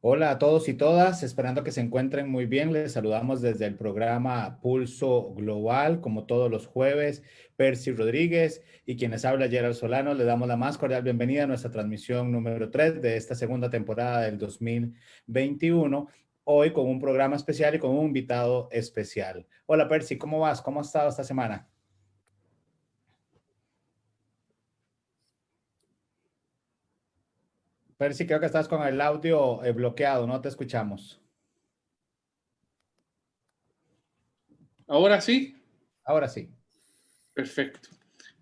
Hola a todos y todas, esperando que se encuentren muy bien. Les saludamos desde el programa Pulso Global, como todos los jueves, Percy Rodríguez y quienes habla Gerald Solano. Le damos la más cordial bienvenida a nuestra transmisión número 3 de esta segunda temporada del 2021. Hoy con un programa especial y con un invitado especial. Hola Percy, ¿cómo vas? ¿Cómo has estado esta semana? Percy, creo que estás con el audio bloqueado, no te escuchamos. Ahora sí, Ahora sí. perfecto.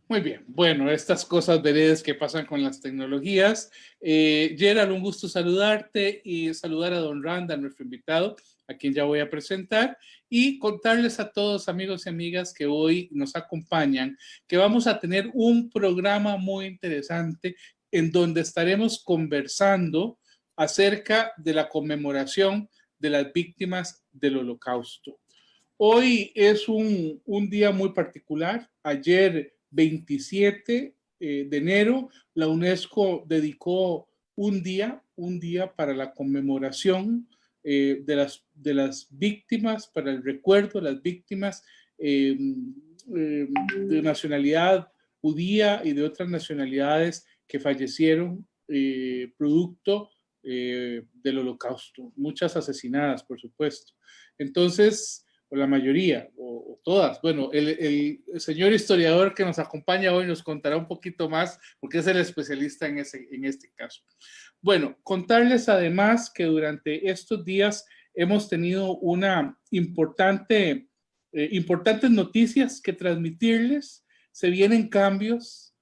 Muy bien. Bueno, estas cosas veredas que pasan con las tecnologías. Gerald, un gusto saludarte y saludar a don Randall, nuestro invitado, a quien ya voy a presentar, y contarles a todos, amigos y amigas que hoy nos acompañan, que vamos a tener un programa muy interesante en donde estaremos conversando acerca de la conmemoración de las víctimas del Holocausto. Hoy es un día muy particular. Ayer, 27 de enero, la UNESCO dedicó un día para la conmemoración de las víctimas, para el recuerdo de las víctimas de nacionalidad judía y de otras nacionalidades que fallecieron producto del Holocausto. Muchas asesinadas, por supuesto. Entonces, o la mayoría, o todas. Bueno, el señor historiador que nos acompaña hoy nos contará un poquito más, porque es el especialista en este caso. Bueno, contarles además que durante estos días hemos tenido importantes noticias que transmitirles. Se vienen cambios.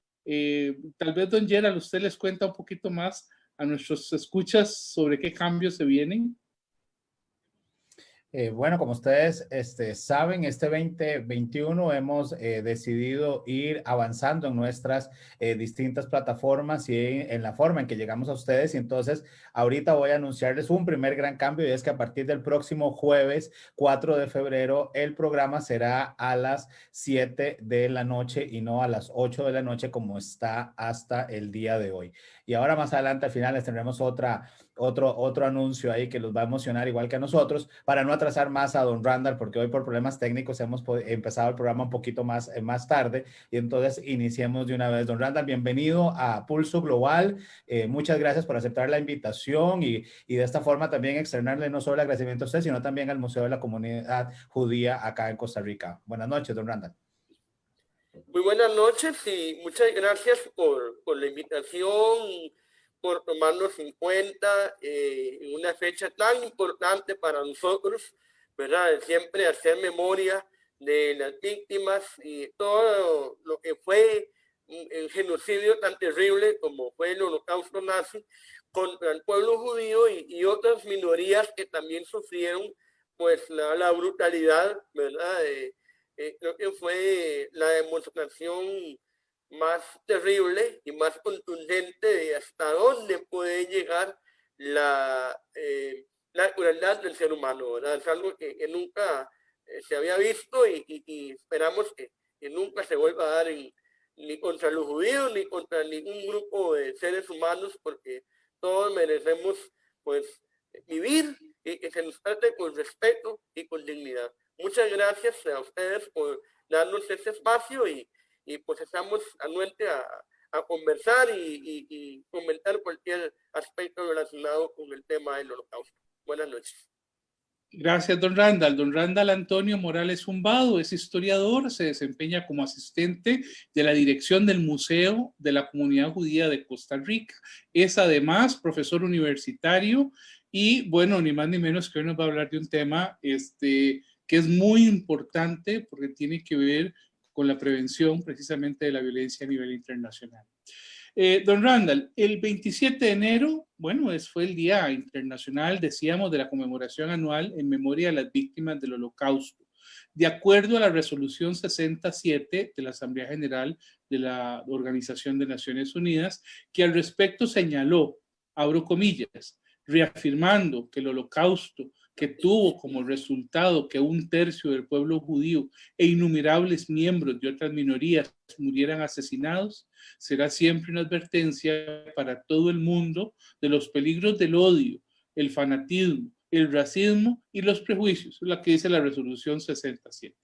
Tal vez, don Gerald, usted les cuenta un poquito más a nuestros escuchas sobre qué cambios se vienen. Bueno, como ustedes saben, este 2021 hemos decidido ir avanzando en nuestras distintas plataformas y en la forma en que llegamos a ustedes. Y entonces, ahorita voy a anunciarles un primer gran cambio y es que a partir del próximo jueves 4 de febrero, el programa será a las 7 de la noche y no a las 8 de la noche como está hasta el día de hoy. Y ahora más adelante, al final, les tendremos otro anuncio ahí que los va a emocionar igual que a nosotros, para no atrasar más a don Randall, porque hoy por problemas técnicos hemos empezado el programa un poquito más tarde, y entonces iniciemos de una vez. Don Randall, bienvenido a Pulso Global. Muchas gracias por aceptar la invitación y de esta forma también externarle no solo el agradecimiento a usted, sino también al Museo de la Comunidad Judía acá en Costa Rica. Buenas noches, don Randall. Muy buenas noches y muchas gracias por la invitación, por tomarnos en cuenta en una fecha tan importante para nosotros, ¿verdad? Siempre hacer memoria de las víctimas y todo lo que fue el genocidio tan terrible como fue el Holocausto nazi contra el pueblo judío y otras minorías que también sufrieron pues la brutalidad, ¿verdad? Creo que fue la demostración más terrible y más contundente de hasta dónde puede llegar la crueldad del ser humano, ¿verdad? Es algo que nunca se había visto y esperamos que nunca se vuelva a dar ni contra los judíos ni contra ningún grupo de seres humanos, porque todos merecemos pues vivir y que se nos trate con respeto y con dignidad. Muchas gracias a ustedes por darnos este espacio y pues estamos anuentes a conversar y comentar cualquier aspecto relacionado con el tema del Holocausto. Buenas noches. Gracias, don Randall. Don Randall Antonio Morales Zumbado es historiador, se desempeña como asistente de la dirección del Museo de la Comunidad Judía de Costa Rica. Es además profesor universitario y, bueno, ni más ni menos que hoy nos va a hablar de un tema que es muy importante porque tiene que ver con la prevención precisamente de la violencia a nivel internacional. Don Randall, el 27 de enero, bueno, fue el Día Internacional, decíamos, de la conmemoración anual en memoria de las víctimas del Holocausto. De acuerdo a la resolución 67 de la Asamblea General de la Organización de Naciones Unidas, que al respecto señaló, abro comillas, reafirmando que el Holocausto, que tuvo como resultado que 1/3 del pueblo judío e innumerables miembros de otras minorías murieran asesinados, será siempre una advertencia para todo el mundo de los peligros del odio, el fanatismo, el racismo y los prejuicios, es lo que dice la resolución 67.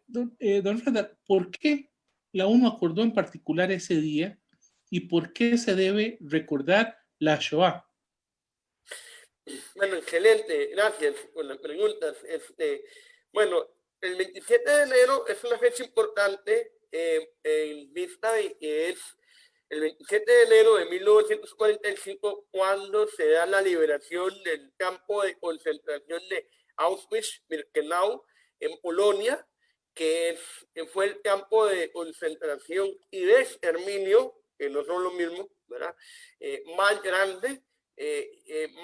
Don Randall, ¿por qué la ONU acordó en particular ese día y por qué se debe recordar la Shoah? Bueno, excelente, gracias por las preguntas. Bueno, el 27 de enero es una fecha importante en vista de que es el 27 de enero de 1945 cuando se da la liberación del campo de concentración de Auschwitz-Birkenau en Polonia, que fue el campo de concentración y de exterminio, que no son lo mismo, ¿verdad? Más grande,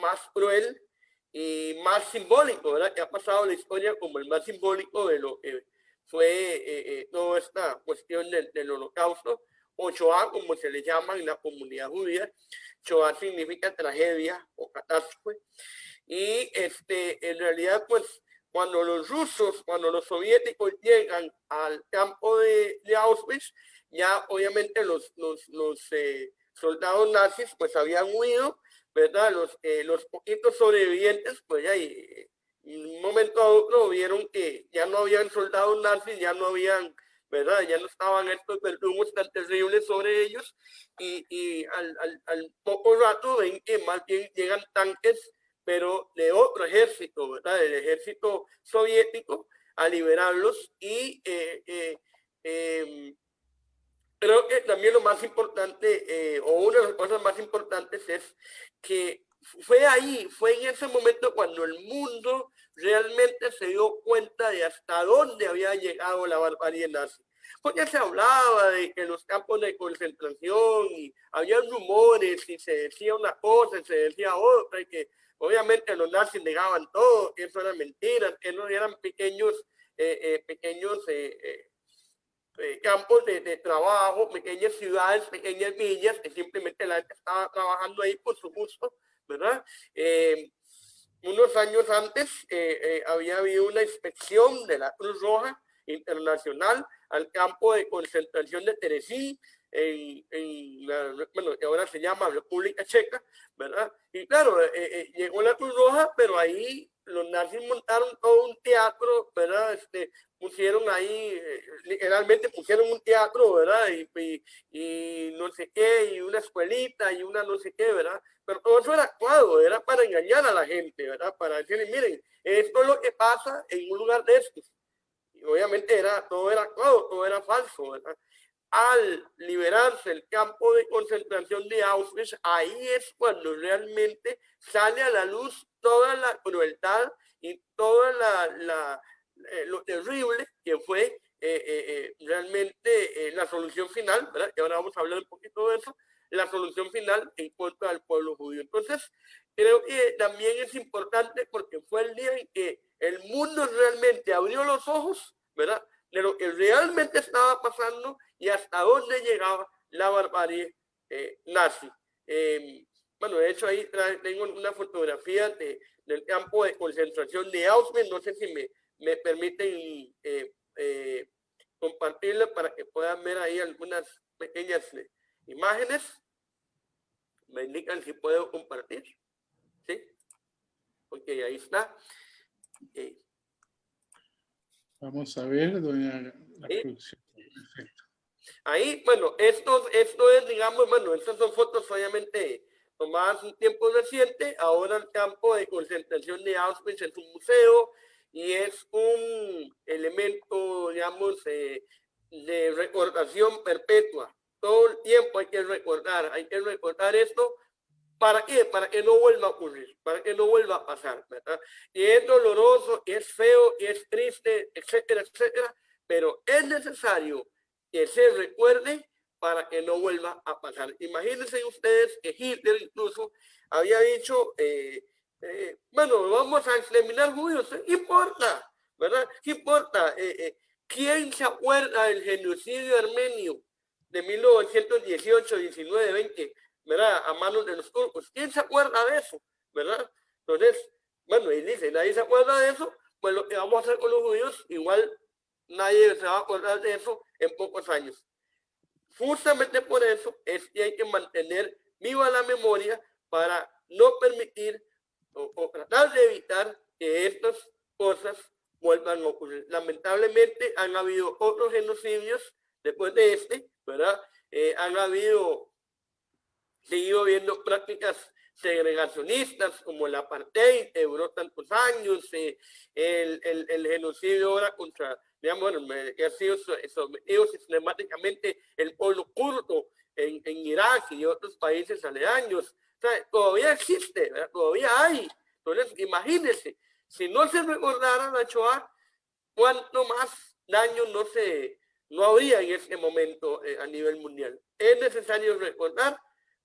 más cruel y más simbólico, ¿verdad? Que ha pasado la historia como el más simbólico de lo que fue toda esta cuestión del holocausto, o Shoah, como se le llama en la comunidad judía. Shoah significa tragedia o catástrofe. Y en realidad, pues, cuando los rusos, cuando los soviéticos llegan al campo de Auschwitz, ya obviamente los soldados nazis pues habían huido, ¿verdad? Los poquitos sobrevivientes, pues ya en un momento a otro vieron que ya no habían soldados nazis, ya no habían, ¿verdad? Ya no estaban estos verdugos tan terribles sobre ellos, y al poco rato ven que más bien llegan tanques, pero de otro ejército, ¿verdad? Del ejército soviético, a liberarlos. Y creo que también lo más importante, o una de las cosas más importantes, es que fue en ese momento cuando el mundo realmente se dio cuenta de hasta dónde había llegado la barbarie nazi. Porque se hablaba de que los campos de concentración, y había rumores, y se decía una cosa, y se decía otra, y que obviamente los nazis negaban todo, que eso era mentira, que no eran pequeños campos de trabajo, pequeñas ciudades, pequeñas villas, que simplemente la gente estaba trabajando ahí por su gusto, ¿verdad? Unos años antes había habido una inspección de la Cruz Roja Internacional al campo de concentración de Terezín, bueno, que ahora se llama República Checa, ¿verdad? Y claro, llegó la Cruz Roja, pero ahí los nazis montaron todo un teatro, ¿verdad? Pusieron ahí, literalmente pusieron un teatro, ¿verdad? Y no sé qué, y una escuelita, y una no sé qué, ¿verdad? Pero todo eso era actuado, era para engañar a la gente, ¿verdad? Para decirle, miren, esto es lo que pasa en un lugar de estos. Y obviamente todo era actuado, todo era falso, ¿verdad? Al liberarse el campo de concentración de Auschwitz, ahí es cuando realmente sale a la luz toda la crueldad y toda lo terrible que fue realmente la solución final, ¿verdad? Y ahora vamos a hablar un poquito de eso, la solución final en contra del pueblo judío. Entonces, creo que también es importante porque fue el día en que el mundo realmente abrió los ojos, ¿verdad?, de lo que realmente estaba pasando y hasta dónde llegaba la barbarie nazi. Bueno, de hecho ahí tengo una fotografía del campo de concentración de Auschwitz. No sé si me permiten compartirla para que puedan ver ahí algunas pequeñas imágenes. Me indican si puedo compartir. ¿Sí? Ok, ahí está. Okay. Vamos a ver, doña la producción. Perfecto. Ahí, bueno, esto es, digamos, bueno, estas son fotos obviamente tomadas un tiempo reciente. Ahora el campo de concentración de Auschwitz es un museo y es un elemento, digamos, de recordación perpetua. Todo el tiempo hay que recordar esto. ¿Para qué? Para que no vuelva a ocurrir, para que no vuelva a pasar, ¿verdad? Y es doloroso, y es feo, y es triste, etcétera, etcétera, pero es necesario que se recuerde para que no vuelva a pasar. Imagínense ustedes que Hitler incluso había dicho, bueno, vamos a exterminar judíos, ¿qué importa? ¿Verdad? ¿Qué importa? ¿Quién se acuerda del genocidio armenio de 1918, 19, 20? ¿Verdad? A manos de los turcos. ¿Quién se acuerda de eso? ¿Verdad? Entonces, bueno, y dice, nadie se acuerda de eso, pues lo que vamos a hacer con los judíos, igual nadie se va a acordar de eso en pocos años. Justamente por eso es que hay que mantener viva la memoria para no permitir o tratar de evitar que estas cosas vuelvan a ocurrir. Lamentablemente han habido otros genocidios después de este, ¿verdad? Han seguido habiendo prácticas segregacionistas como el apartheid, que duró tantos años, el genocidio ahora contra, digamos, bueno, que ha sido sometido sistemáticamente el pueblo kurdo en Irak y otros países aledaños. O sea, todavía existe, ¿verdad? Todavía hay. Entonces, imagínense, si no se recordara la Shoah, ¿cuánto más daño no habría en este momento a nivel mundial? Es necesario recordar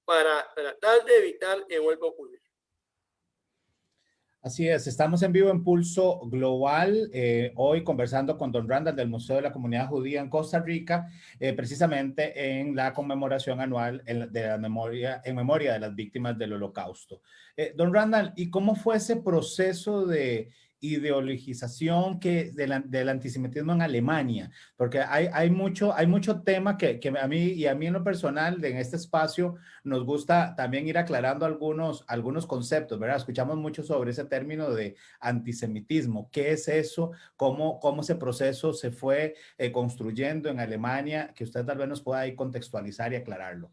para tratar de evitar que vuelva a ocurrir. Así es, estamos en vivo en Pulso Global, hoy conversando con don Randall del Museo de la Comunidad Judía en Costa Rica, precisamente en la conmemoración anual en memoria de las víctimas del Holocausto. Don Randall, ¿y cómo fue ese proceso de ideologización del antisemitismo en Alemania? Porque hay mucho tema que a mí en lo personal, en este espacio, nos gusta también ir aclarando algunos conceptos, ¿verdad? Escuchamos mucho sobre ese término de antisemitismo. ¿Qué es eso? ¿Cómo ese proceso se fue construyendo en Alemania? Que usted tal vez nos pueda ahí contextualizar y aclararlo.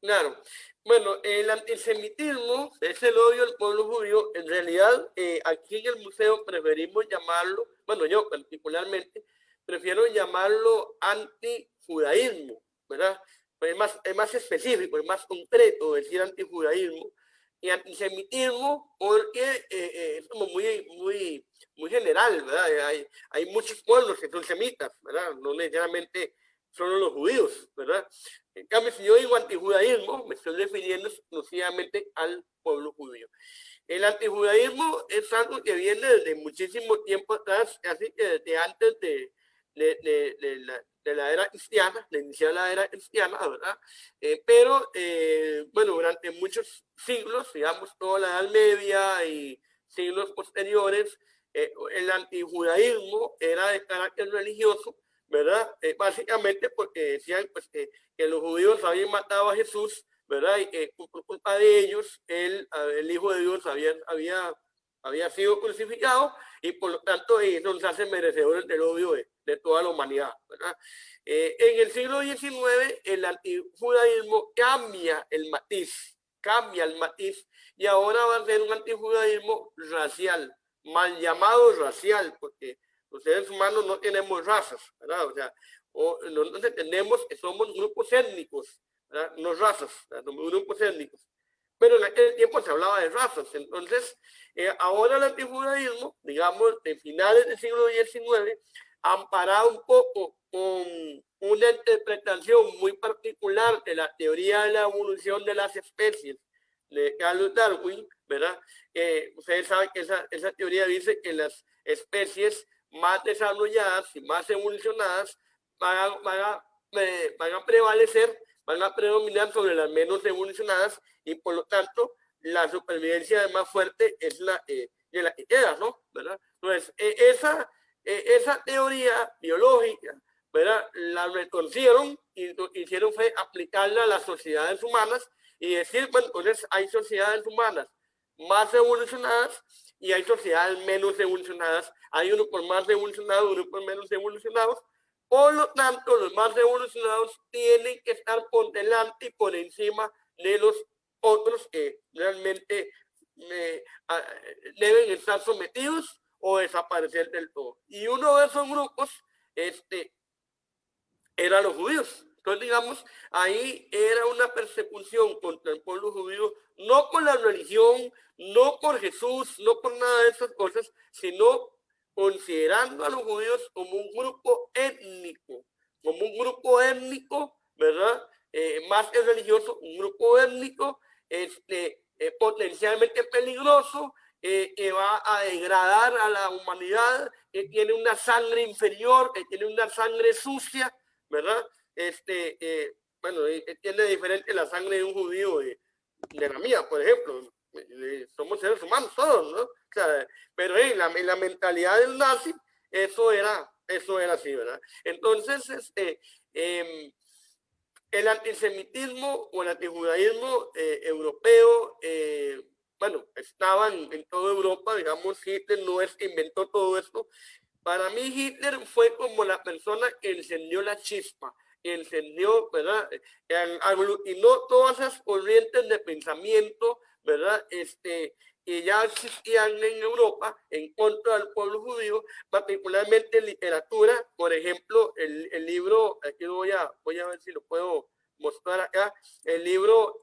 Claro. Bueno, el antisemitismo es el odio al pueblo judío. En realidad, aquí en el museo preferimos llamarlo, bueno, yo particularmente, prefiero llamarlo antijudaísmo, ¿verdad? Pues es más específico, es más concreto decir antijudaísmo y antisemitismo porque es como muy general, ¿verdad? Hay muchos pueblos que son semitas, ¿verdad? No necesariamente solo los judíos, ¿verdad? En cambio, si yo digo antijudaísmo, me estoy refiriendo exclusivamente al pueblo judío. El antijudaísmo es algo que viene desde muchísimo tiempo atrás, casi que desde antes de la era cristiana, de iniciar la era cristiana, ¿verdad? Pero, bueno, durante muchos siglos, digamos, toda la Edad Media y siglos posteriores, el antijudaísmo era de carácter religioso, ¿verdad? Básicamente porque decían pues, que los judíos habían matado a Jesús, ¿verdad? Y que por culpa de ellos, el Hijo de Dios había sido crucificado y por lo tanto nos hace merecedores del odio de toda la humanidad, ¿verdad? En el siglo XIX, el antijudaísmo cambia el matiz y ahora va a ser un antijudaísmo racial, mal llamado racial, porque los seres humanos no tenemos razas, ¿verdad? O sea, nosotros entendemos que somos grupos étnicos, ¿verdad? No razas, ¿verdad? Somos grupos étnicos. Pero en aquel tiempo se hablaba de razas. Entonces, ahora el antijudaísmo, digamos, de finales del siglo XIX, amparado un poco con una interpretación muy particular de la teoría de la evolución de las especies de Carlos Darwin, ¿verdad? Ustedes saben que esa teoría dice que las especies más desarrolladas y más evolucionadas van a prevalecer, van a predominar sobre las menos evolucionadas y por lo tanto la supervivencia de más fuerte es la de la que queda, ¿no? ¿Verdad? Entonces, esa teoría biológica, ¿verdad? La retorcieron y lo que hicieron fue aplicarla a las sociedades humanas y decir, bueno, entonces hay sociedades humanas más evolucionadas y hay sociedades menos evolucionadas. Hay grupos más evolucionados, grupos menos evolucionados. Por lo tanto, los más evolucionados tienen que estar por delante y por encima de los otros que realmente deben estar sometidos o desaparecer del todo. Y uno de esos grupos eran los judíos. Entonces, digamos, ahí era una persecución contra el pueblo judío, no por la religión, no por Jesús, no por nada de esas cosas, sino considerando a los judíos como un grupo étnico, ¿verdad? Más que religioso, un grupo étnico potencialmente peligroso, que va a degradar a la humanidad, que tiene una sangre inferior, que tiene una sangre sucia, ¿verdad? Bueno, tiene diferente la sangre de un judío de la mía, por ejemplo. Somos seres humanos todos, ¿no? O sea, pero en la mentalidad del nazi, eso era así, ¿verdad? Entonces, el antisemitismo o el antijudaísmo europeo, bueno, estaban en toda Europa, digamos, Hitler no es que inventó todo esto. Para mí Hitler fue como la persona que encendió la chispa, que encendió, ¿verdad? Aglutinó todas esas corrientes de pensamiento, ¿verdad? Que ya existían en Europa en contra del pueblo judío, particularmente en literatura. Por ejemplo, el libro, aquí voy a ver si lo puedo mostrar acá, el libro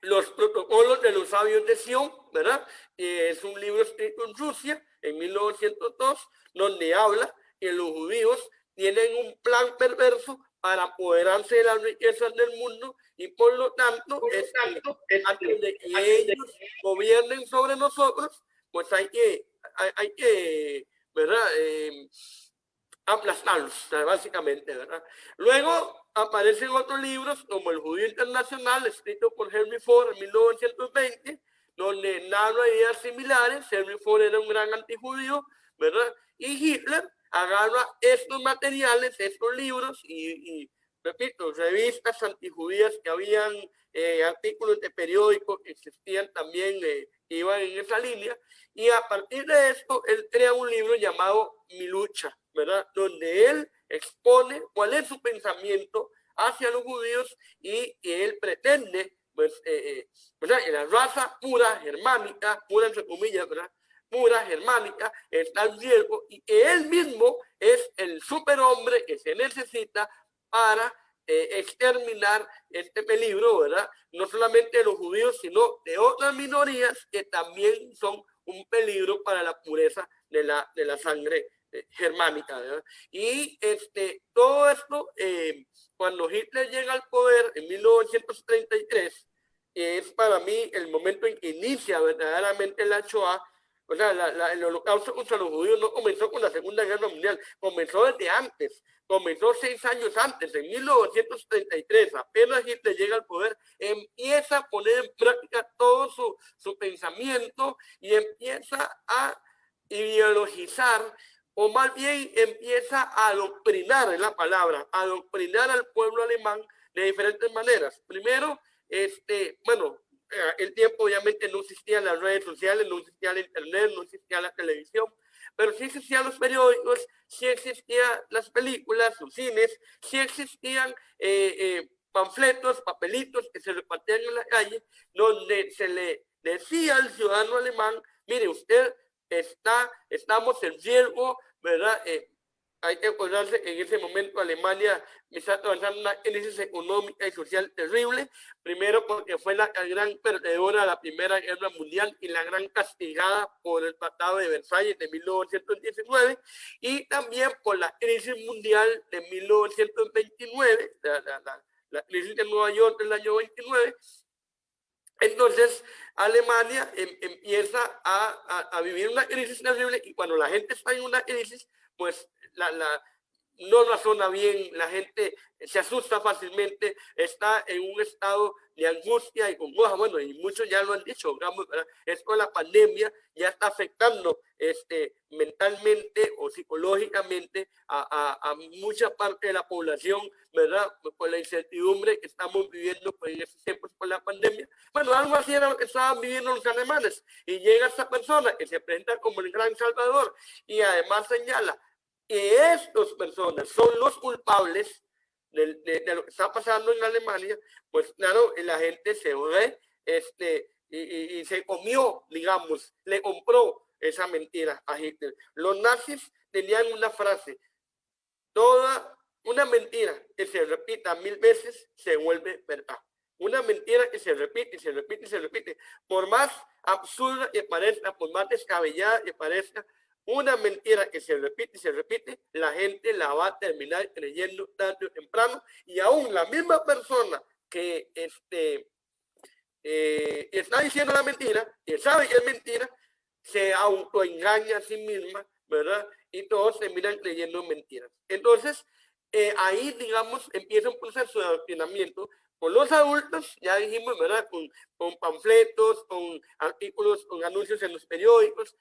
Los protocolos de los sabios de Sion, ¿verdad? Es un libro escrito en Rusia en 1902, donde habla que los judíos tienen un plan perverso para apoderarse de las riquezas del mundo y por lo tanto, antes de que ellos gobiernen sobre nosotros, pues hay que ¿verdad? Aplastarlos, básicamente, ¿verdad? Luego aparecen otros libros como El Judío Internacional, escrito por Henry Ford en 1920, donde narra ideas similares. Henry Ford era un gran antijudío, ¿verdad? Y Hitler agarra estos materiales, estos libros y repito, revistas antijudías que habían, artículos de periódicos que existían también, iban en esa línea, y a partir de esto él crea un libro llamado Mi Lucha, ¿verdad? Donde él expone cuál es su pensamiento hacia los judíos y que él pretende, pues, ¿verdad? Que la raza pura germánica, pura entre comillas, ¿verdad? Pura germánica está en riesgo y que él mismo es el superhombre que se necesita para exterminar este peligro, ¿verdad? No solamente de los judíos, sino de otras minorías que también son un peligro para la pureza de la sangre germánica, ¿verdad? Y todo esto, cuando Hitler llega al poder en 1933, es para mí el momento en que inicia verdaderamente la Shoah. O sea, el holocausto contra los judíos no comenzó con la Segunda Guerra Mundial, comenzó desde antes, comenzó 6 años antes, en 1933, apenas Hitler llega al poder, empieza a poner en práctica todo su pensamiento y empieza a ideologizar, o más bien empieza a adoctrinar, es la palabra, adoctrinar al pueblo alemán de diferentes maneras. Primero, bueno, el tiempo obviamente no existían las redes sociales, no existía el internet, no existía la televisión, pero sí existían los periódicos, sí existían las películas, los cines, sí existían panfletos, papelitos que se repartían en la calle, donde se le decía al ciudadano alemán, mire, usted estamos en riesgo, ¿verdad? Hay que acordarse que en ese momento Alemania está atravesando una crisis económica y social terrible, primero porque fue la gran perdedora de la Primera Guerra Mundial y la gran castigada por el Tratado de Versalles de 1919, y también por la crisis mundial de 1929, la crisis de Nueva York del año 29. Entonces, Alemania empieza a vivir una crisis terrible, y cuando la gente está en una crisis, pues no razona bien, la gente se asusta fácilmente, está en un estado de angustia y congoja. Bueno, y muchos ya lo han dicho, digamos, ¿verdad? Esto de la pandemia ya está afectando mentalmente o psicológicamente a mucha parte de la población, ¿verdad? Por la incertidumbre que estamos viviendo pues, en estos tiempos por la pandemia. Bueno, algo así era lo que estaban viviendo los alemanes, y llega esta persona que se presenta como el gran salvador y además señala que estas personas son los culpables de lo que está pasando en Alemania. Pues claro, la gente se ve y se comió, digamos, le compró esa mentira a Hitler. Los nazis tenían una frase: toda una mentira que se repita 1000 veces se vuelve verdad. Una mentira que se repite y se repite y se repite, por más absurda que parezca, por más descabellada que parezca, una mentira que se repite y se repite, la gente la va a terminar creyendo tarde o temprano, y aún la misma persona que está diciendo la mentira, que sabe que es mentira, se autoengaña a sí misma, ¿verdad? Y todos terminan creyendo mentiras. Entonces, ahí, digamos, empieza un proceso de adoctrinamiento con los adultos, ya dijimos, ¿verdad? Con panfletos, con artículos, con anuncios en los periódicos,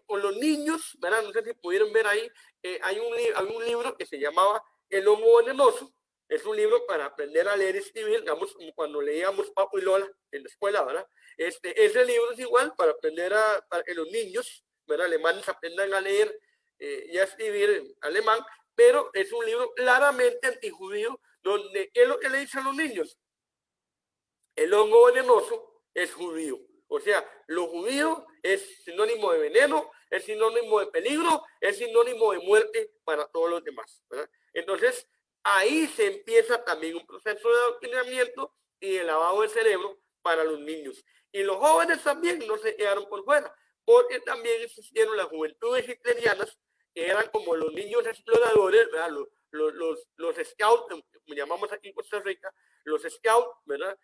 o los niños, ¿verdad? No sé si pudieron ver ahí, hay un libro que se llamaba El Lomo Venenoso. Es un libro para aprender a leer y escribir, digamos, como cuando leíamos Papo y Lola en la escuela, ¿verdad? Ese libro es igual para aprender para que los niños, ¿verdad?, alemanes aprendan a leer y a escribir alemán, pero es un libro claramente antijudío, donde ¿qué es lo que le dice a los niños? El hongo venenoso es judío. O sea, lo judío es sinónimo de veneno, es sinónimo de peligro, es sinónimo de muerte para todos los demás, ¿verdad? Entonces, ahí se empieza también un proceso de adoctrinamiento y de lavado de cerebro para los niños. Y los jóvenes también no se quedaron por fuera, porque también existieron las juventudes hitlerianas, que eran como los niños exploradores, ¿verdad? Los scouts, como llamamos aquí en Costa Rica, los scouts, ¿verdad?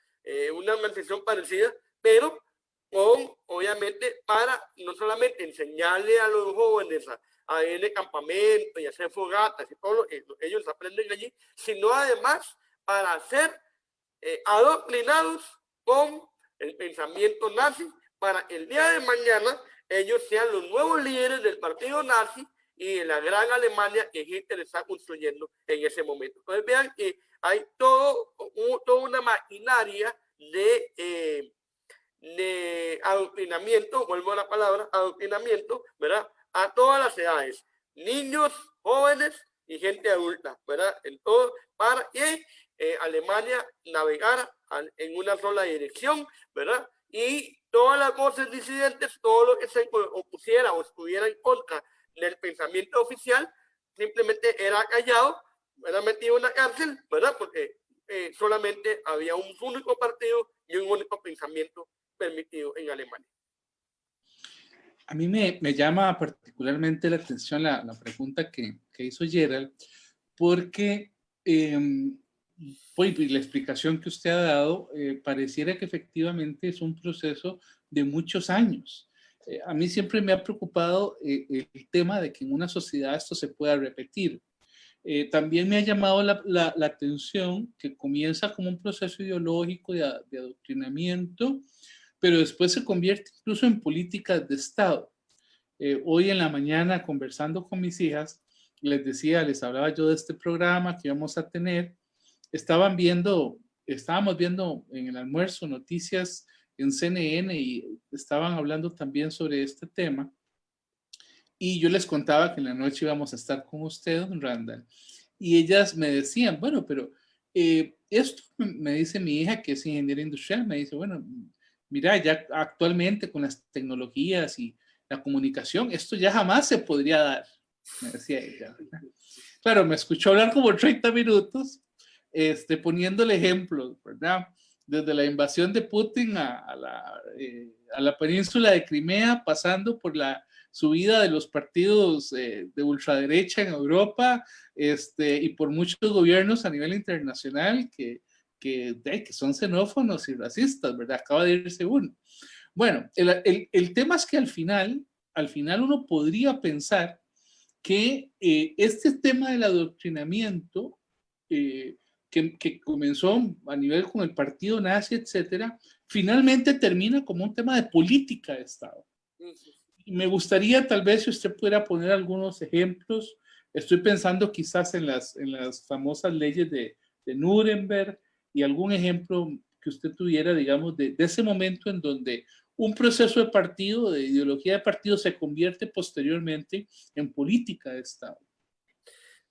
Una organización parecida, pero con, obviamente, para no solamente enseñarle a los jóvenes a ir de campamento y hacer fogatas y todo lo que ellos aprenden allí, sino además para ser adoctrinados con el pensamiento nazi, para el día de mañana ellos sean los nuevos líderes del partido nazi y de la gran Alemania que Hitler está construyendo en ese momento. Entonces vean que hay toda una maquinaria de adoctrinamiento, vuelvo a la palabra, adoctrinamiento, ¿verdad? A todas las edades, niños, jóvenes y gente adulta, ¿verdad? En todo, para que Alemania navegara en una sola dirección, ¿verdad? Y todas las voces disidentes, todo lo que se opusiera o estuviera en contra del pensamiento oficial, simplemente era callado, era metido en la cárcel, ¿verdad? Porque solamente había un único partido y un único pensamiento permitido en Alemania. A mí me llama particularmente la atención la pregunta que hizo Gerald, porque la explicación que usted ha dado pareciera que efectivamente es un proceso de muchos años. A mí siempre me ha preocupado el tema de que en una sociedad esto se pueda repetir. También me ha llamado la atención que comienza como un proceso ideológico de adoctrinamiento, pero después se convierte incluso en políticas de Estado. Hoy en la mañana, conversando con mis hijas, les hablaba yo de este programa que íbamos a tener. Estábamos viendo en el almuerzo noticias en CNN y estaban hablando también sobre este tema. Y yo les contaba que en la noche íbamos a estar con usted, don Randall. Y ellas me decían, bueno, pero esto, me dice mi hija que es ingeniera industrial, me dice, bueno, mira, ya actualmente con las tecnologías y la comunicación, esto ya jamás se podría dar, me decía ella. Claro, me escuchó hablar como 30 minutos, poniéndole ejemplos, ¿verdad? Desde la invasión de Putin a la península de Crimea, pasando por la subida de los partidos de ultraderecha en Europa y por muchos gobiernos a nivel internacional que son xenófonos y racistas, ¿verdad? Acaba de irse uno. Bueno, el tema es que al final uno podría pensar que este tema del adoctrinamiento que comenzó a nivel con el partido nazi, etcétera, finalmente termina como un tema de política de Estado. Y me gustaría tal vez si usted pudiera poner algunos ejemplos. Estoy pensando quizás en las famosas leyes de Nuremberg y algún ejemplo que usted tuviera, digamos, de ese momento en donde un proceso de partido, de ideología de partido, se convierte posteriormente en política de Estado.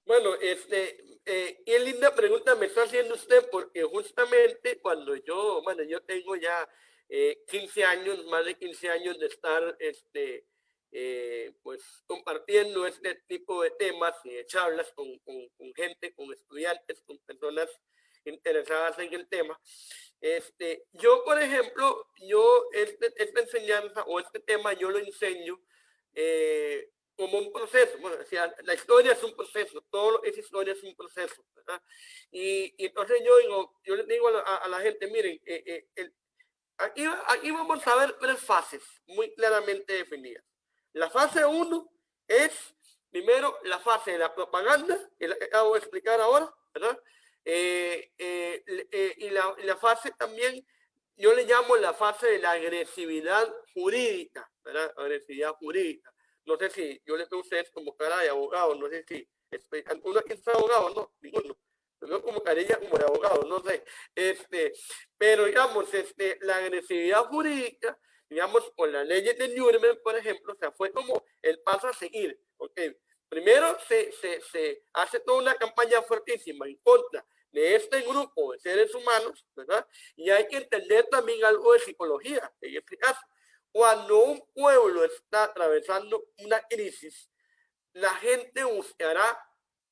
Bueno, qué linda pregunta me está haciendo usted, porque justamente cuando yo tengo ya 15 años, más de 15 años de estar pues compartiendo este tipo de temas y de charlas con gente, con estudiantes, con personas interesadas en el tema. Yo, por ejemplo, esta enseñanza o este tema yo lo enseño como un proceso. Bueno, o sea, la historia es un proceso, todo lo que es historia es un proceso, ¿verdad? Y entonces yo les digo a la gente, miren, aquí vamos a ver 3 fases muy claramente definidas. La fase 1 es, primero, la fase de la propaganda, que la acabo de explicar ahora, ¿verdad? Y la fase también yo le llamo la fase de la agresividad jurídica, ¿verdad? Agresividad jurídica. No sé si yo le veo a ustedes como cara de abogado, no sé si alguno aquí es abogado, no, ninguno. No como carilla como de abogado, no sé. Pero digamos, la agresividad jurídica, digamos, con las leyes de Nuremberg, por ejemplo, o sea, fue como el paso a seguir. Okay. Primero se hace toda una campaña fuertísima en contra de este grupo de seres humanos, ¿verdad? Y hay que entender también algo de psicología en este caso. Cuando un pueblo está atravesando una crisis, la gente buscará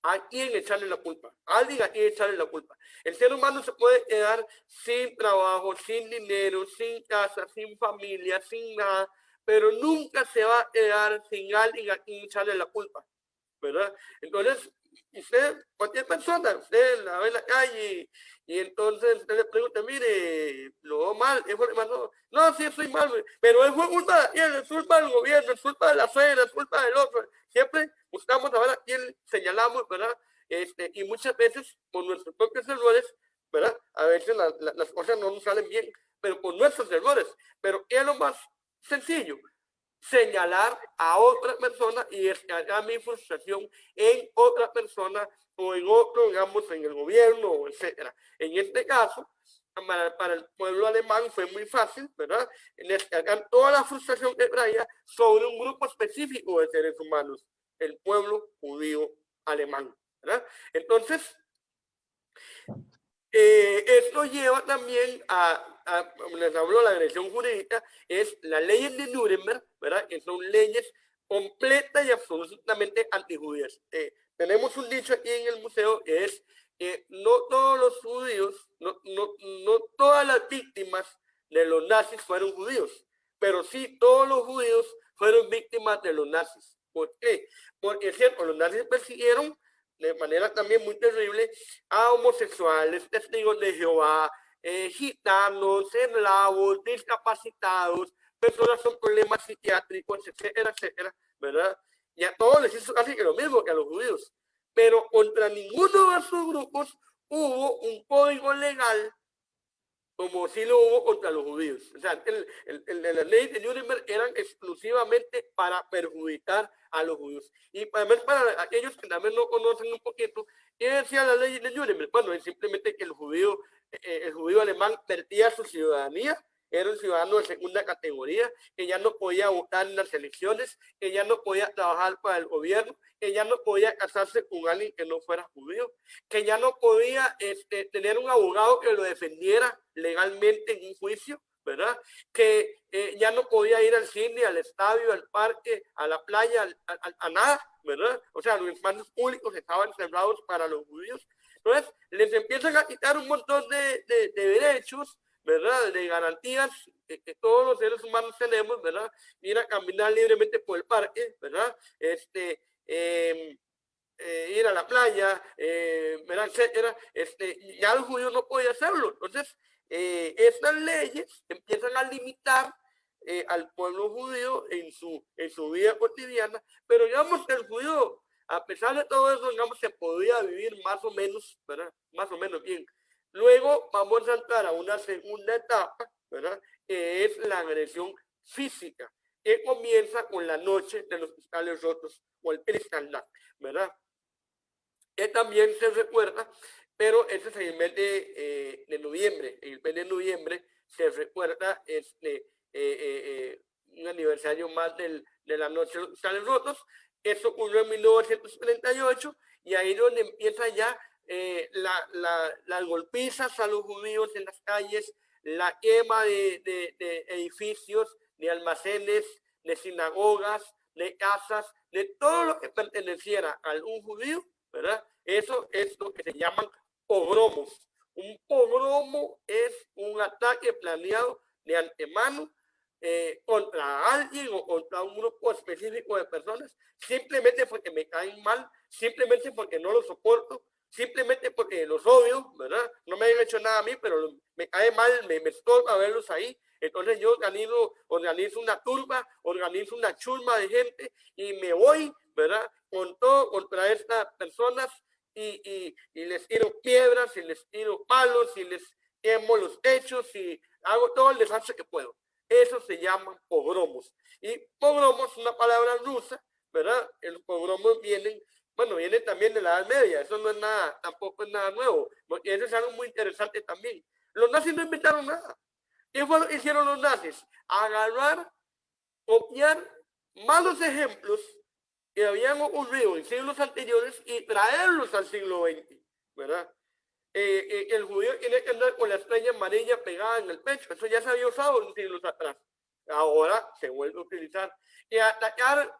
a quién echarle la culpa, a alguien a quién echarle la culpa. El ser humano se puede quedar sin trabajo, sin dinero, sin casa, sin familia, sin nada, pero nunca se va a quedar sin alguien a quien echarle la culpa, ¿verdad? Entonces, usted, cualquier persona, usted la ve en la calle y entonces usted le pregunta, mire, lo veo mal, no, sí estoy mal, pero es culpa de él, es culpa del gobierno, es culpa de la suegra, es culpa del otro. Siempre buscamos saber a quién señalamos, ¿verdad? Y muchas veces con nuestros propios errores, ¿verdad? A veces las cosas no nos salen bien, pero con nuestros errores. Pero ¿qué es lo más sencillo? Señalar a otra persona y descargar mi frustración en otra persona o en otro, digamos, en el gobierno, etcétera. En este caso, para el pueblo alemán fue muy fácil, ¿verdad? Descargar toda la frustración que traía sobre un grupo específico de seres humanos, el pueblo judío alemán, ¿verdad? Entonces, esto lleva también les hablo de la agresión jurídica, es la ley de Nuremberg, ¿verdad? Que son leyes completas y absolutamente antijudías. Tenemos un dicho aquí en el museo que es que no todos los judíos, no todas las víctimas de los nazis fueron judíos, pero sí todos los judíos fueron víctimas de los nazis. ¿Por qué? Porque es cierto, los nazis persiguieron de manera también muy terrible a homosexuales, testigos de Jehová, gitanos, eslavos, discapacitados, personas con problemas psiquiátricos, etcétera, etcétera, ¿verdad? Y a todos les hizo casi que lo mismo que a los judíos. Pero contra ninguno de esos grupos hubo un código legal como si lo hubo contra los judíos. O sea, la ley de Nuremberg eran exclusivamente para perjudicar a los judíos. Y también para aquellos que también no conocen un poquito, ¿qué decía la ley de Nuremberg? Bueno, es simplemente que el judío alemán perdía su ciudadanía, era un ciudadano de segunda categoría, que ya no podía votar en las elecciones, que ya no podía trabajar para el gobierno, que ya no podía casarse con alguien que no fuera judío, que ya no podía tener un abogado que lo defendiera legalmente en un juicio, ¿verdad? Que ya no podía ir al cine, al estadio, al parque, a la playa, a nada, ¿verdad? O sea, los espacios públicos estaban cerrados para los judíos. Entonces, les empiezan a quitar un montón de derechos, ¿verdad? De garantías que todos los seres humanos tenemos, ¿verdad? Ir a caminar libremente por el parque, ¿verdad? Ir a la playa, ¿verdad? Etcétera. Ya los judíos no podían hacerlo. Entonces, estas leyes empiezan a limitar al pueblo judío en su vida cotidiana, pero digamos que el judío, a pesar de todo eso, digamos, se podía vivir más o menos, ¿verdad? Más o menos bien. Luego vamos a entrar a una segunda etapa, ¿verdad? Que es la agresión física, que comienza con la noche de los cristales rotos o el Kristallnacht, ¿verdad? Que también se recuerda, pero ese es el mes de noviembre. En el mes de noviembre se recuerda un aniversario más de la noche de los cristales rotos. Eso ocurrió en 1938 y ahí es donde empieza ya las golpizas a los judíos en las calles, la quema de edificios, de almacenes, de sinagogas, de casas, de todo lo que perteneciera a un judío, ¿verdad? Eso es lo que se llaman pogromos. Un pogromo es un ataque planeado de antemano contra alguien o contra un grupo específico de personas, simplemente porque me caen mal, simplemente porque no los soporto, simplemente porque los odio, ¿verdad? No me han hecho nada a mí, pero me cae mal, me estorba verlos ahí. Entonces yo organizo una turba, organizo una chusma de gente y me voy, ¿verdad? Con todo contra estas personas y les tiro piedras y les tiro palos y les quemo los techos y hago todo el desastre que puedo. Eso se llaman pogromos. Y pogromos es una palabra rusa, ¿verdad? Los pogromos vienen, bueno, vienen también de la Edad Media. Eso no es nada, tampoco es nada nuevo. Porque eso es algo muy interesante también. Los nazis no inventaron nada. ¿Qué fue lo que hicieron los nazis? Agarrar, copiar malos ejemplos que habían ocurrido en siglos anteriores y traerlos al siglo XX, ¿verdad? El judío tiene que andar con la estrella amarilla pegada en el pecho. Eso ya se había usado en siglos atrás. Ahora se vuelve a utilizar. Y atacar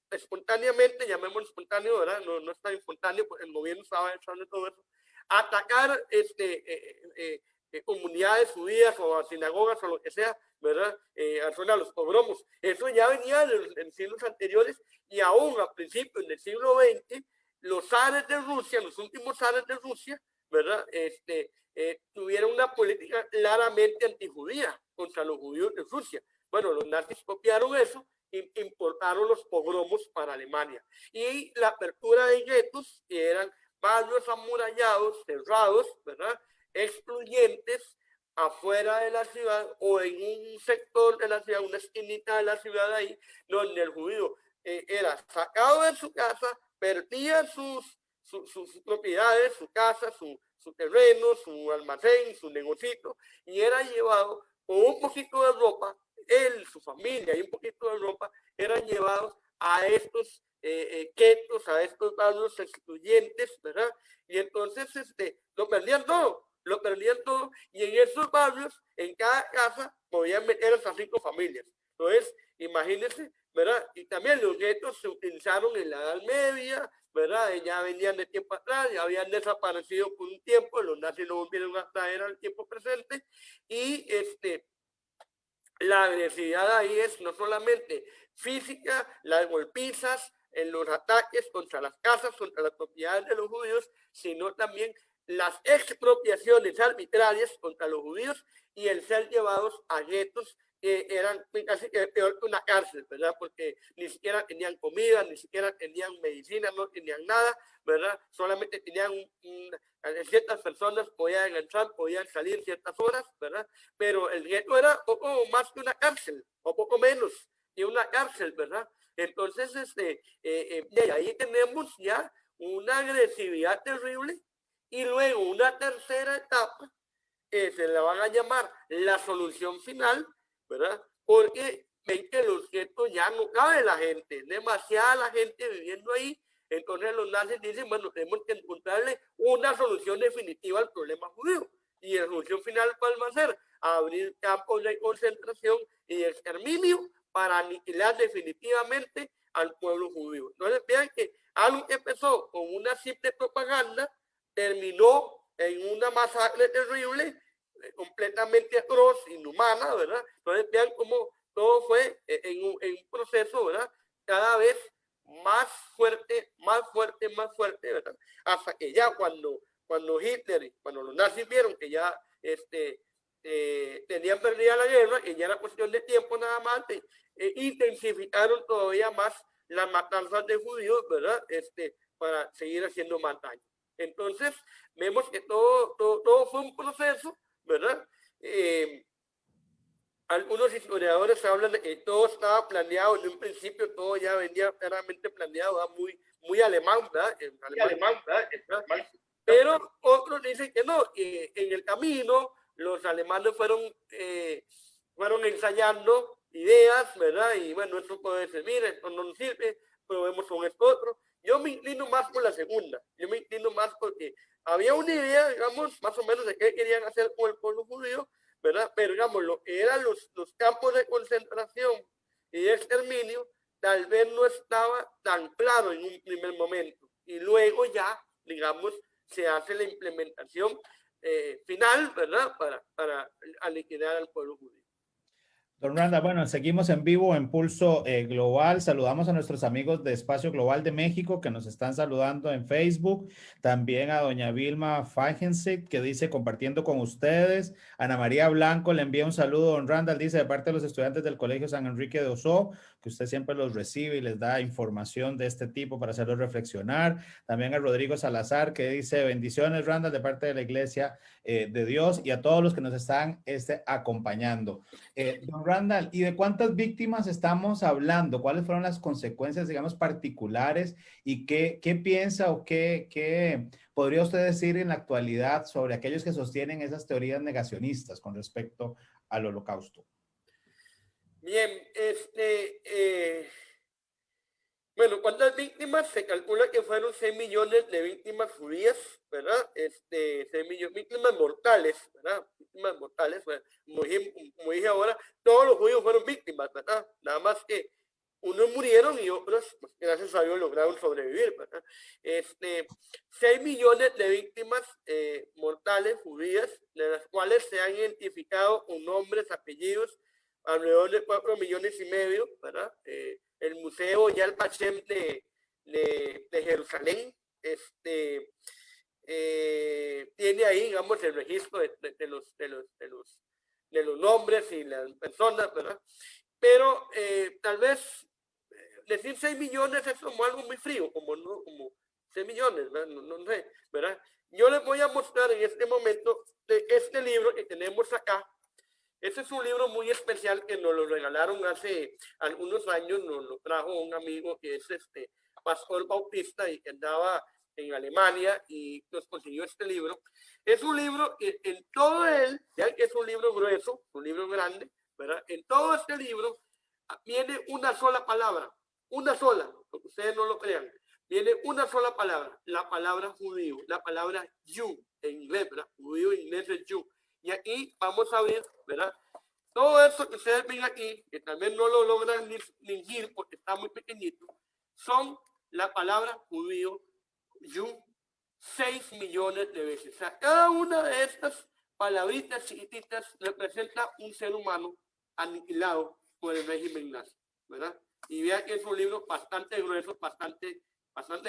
espontáneamente, llamémoslo espontáneo, ¿verdad? No es tan espontáneo, porque el gobierno estaba echando todo eso. Atacar comunidades judías o a sinagogas o lo que sea, ¿verdad? A los pogromos. Eso ya venía en siglos anteriores y aún a principios del siglo XX, los zares de Rusia, los últimos zares de Rusia, ¿verdad? Tuvieron una política claramente antijudía contra los judíos de Rusia. Bueno, los nazis copiaron eso e importaron los pogromos para Alemania. Y la apertura de guetos, que eran barrios amurallados, cerrados, ¿verdad? Excluyentes afuera de la ciudad o en un sector de la ciudad, una esquinita de la ciudad ahí, donde el judío era sacado de su casa, perdía sus propiedades, su casa, su terreno, su almacén, su negocito, y era llevado con un poquito de ropa, él, su familia y un poquito de ropa, eran llevados a estos guetos, a estos barrios excluyentes, ¿verdad? Y entonces lo perdían todo, y en esos barrios, en cada casa, podían meter hasta 5 familias. Entonces, imagínense, ¿verdad? Y también los guetos se utilizaron en la Edad Media, ¿verdad? Ya venían de tiempo atrás, ya habían desaparecido por un tiempo, los nazis lo volvieron a traer al tiempo presente, y la agresividad ahí es no solamente física, las golpizas, en los ataques contra las casas, contra las propiedades de los judíos, sino también las expropiaciones arbitrarias contra los judíos y el ser llevados a guetos que eran casi peor que una cárcel, ¿verdad? Porque ni siquiera tenían comida, ni siquiera tenían medicina, no tenían nada, ¿verdad? Solamente tenían ciertas personas podían entrar, podían salir ciertas horas, ¿verdad? Pero el gueto era poco más que una cárcel, o poco menos que una cárcel, ¿verdad? Entonces, de ahí tenemos ya una agresividad terrible y luego una tercera etapa que se la van a llamar la solución final, ¿verdad? Porque ven que los guetos ya no cabe la gente, demasiada la gente viviendo ahí. Entonces los nazis dicen, bueno, tenemos que encontrarle una solución definitiva al problema judío. Y la solución final, ¿cuál va a ser? Abrir campos de concentración y de exterminio para aniquilar definitivamente al pueblo judío. Entonces vean que algo que empezó con una simple propaganda terminó en una masacre terrible, completamente atroz, inhumana, ¿verdad? Entonces vean cómo todo fue en un proceso, ¿verdad? Cada vez más fuerte, ¿verdad? Hasta que ya cuando Hitler, cuando los nazis vieron que ya tenían perdida la guerra, que ya era cuestión de tiempo nada más, intensificaron todavía más las matanzas de judíos, ¿verdad? Para seguir haciendo más daño. Entonces, vemos que todo fue un proceso, ¿verdad? Algunos historiadores hablan de que todo estaba planeado en un principio, todo ya venía claramente planeado, ¿verdad? Muy alemán, ¿verdad? ¿verdad? Pero otros dicen que no, en el camino los alemanes fueron ensayando ideas, ¿verdad? Y bueno, esto puede servir, esto no nos sirve, probemos con esto otro. Yo me inclino más por la segunda, yo me inclino más porque había una idea, digamos, más o menos de qué querían hacer con el pueblo judío, ¿verdad? Pero digamos, lo que eran los campos de concentración y de exterminio, tal vez no estaba tan claro en un primer momento. Y luego ya, digamos, se hace la implementación final, ¿verdad? Para liquidar al pueblo judío. Don Randall, bueno, seguimos en vivo en Pulso Global. Saludamos a nuestros amigos de Espacio Global de México que nos están saludando en Facebook. También a doña Vilma Fagensic que dice compartiendo con ustedes. Ana María Blanco le envía un saludo. Don Randall dice de parte de los estudiantes del Colegio San Enrique de Osorno que usted siempre los recibe y les da información de este tipo para hacerlos reflexionar. También a Rodrigo Salazar que dice bendiciones Randall de parte de la Iglesia de Dios y a todos los que nos están acompañando. Don Randall, ¿y de cuántas víctimas estamos hablando? ¿Cuáles fueron las consecuencias, digamos, particulares? ¿Y qué piensa o qué podría usted decir en la actualidad sobre aquellos que sostienen esas teorías negacionistas con respecto al holocausto? Bien, bueno, ¿cuántas víctimas? Se calcula que fueron 6 millones de víctimas judías, ¿verdad? 6 millones, víctimas mortales, ¿verdad? Víctimas mortales, bueno, como dije ahora, todos los judíos fueron víctimas, ¿verdad? Nada más que unos murieron y otros, pues, gracias a Dios, lograron sobrevivir, ¿verdad? 6 millones de víctimas mortales judías, de las cuales se han identificado con nombres, apellidos, alrededor de 4,5 millones, ¿verdad? El Museo Yad Vashem de Jerusalén tiene ahí, digamos, el registro de los nombres y las personas, ¿verdad? Pero tal vez decir 6 millones es como algo muy frío, como 6 millones, ¿verdad? No sé, ¿verdad? Yo les voy a mostrar en este momento de este libro que tenemos acá. Este es un libro muy especial que nos lo regalaron hace algunos años, nos lo trajo un amigo que es pastor bautista y que andaba en Alemania y nos consiguió este libro. Es un libro que en todo él, ya que es un libro grueso, un libro grande, ¿verdad? En todo este libro viene una sola palabra, una sola, porque ustedes no lo crean. Viene una sola palabra, la palabra judío, la palabra Jew en inglés, ¿verdad? Judío en inglés es Jew. Y aquí vamos a ver, ¿verdad? Todo esto que ustedes ven aquí, que también no lo logran distinguir porque está muy pequeñito, son la palabra judío, Jew, 6 millones de veces. O sea, cada una de estas palabritas chiquititas representa un ser humano aniquilado por el régimen nazi, ¿verdad? Y vean que es un libro bastante grueso, bastante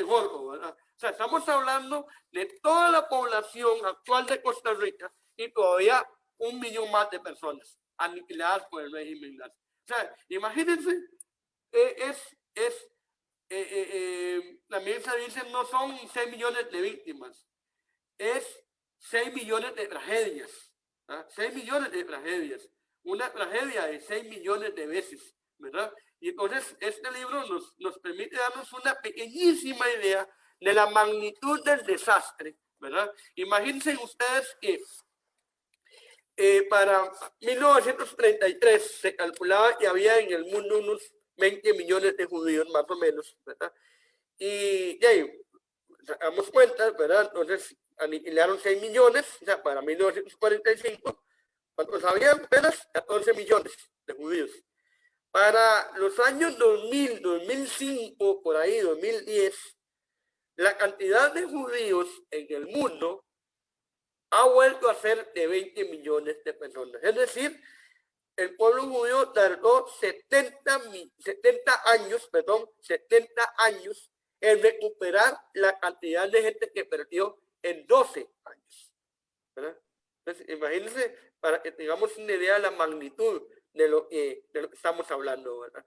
gordo, ¿verdad? O sea, estamos hablando de toda la población actual de Costa Rica y todavía 1 millón más de personas aniquiladas por el régimen nazi. O sea, imagínense, también se dice, no son 6 millones de víctimas, es 6 millones de tragedias, ¿verdad? 6 millones de tragedias, una tragedia de 6 millones de veces, ¿verdad? Y entonces este libro nos permite darnos una pequeñísima idea de la magnitud del desastre, ¿verdad? Imagínense ustedes que para 1933 se calculaba que había en el mundo unos 20 millones de judíos, más o menos, ¿verdad? Y ahí sacamos cuentas, ¿verdad? Entonces aniquilaron 6 millones, o sea, para 1945, ¿cuántos habían? Apenas 14 millones de judíos. Para los años 2000, 2005, por ahí, 2010, la cantidad de judíos en el mundo ha vuelto a ser de 20 millones de personas. Es decir, el pueblo judío tardó 70 años en recuperar la cantidad de gente que perdió en 12 años. ¿Verdad? Entonces, imagínense, para que tengamos una idea de la magnitud de lo que estamos hablando, ¿verdad?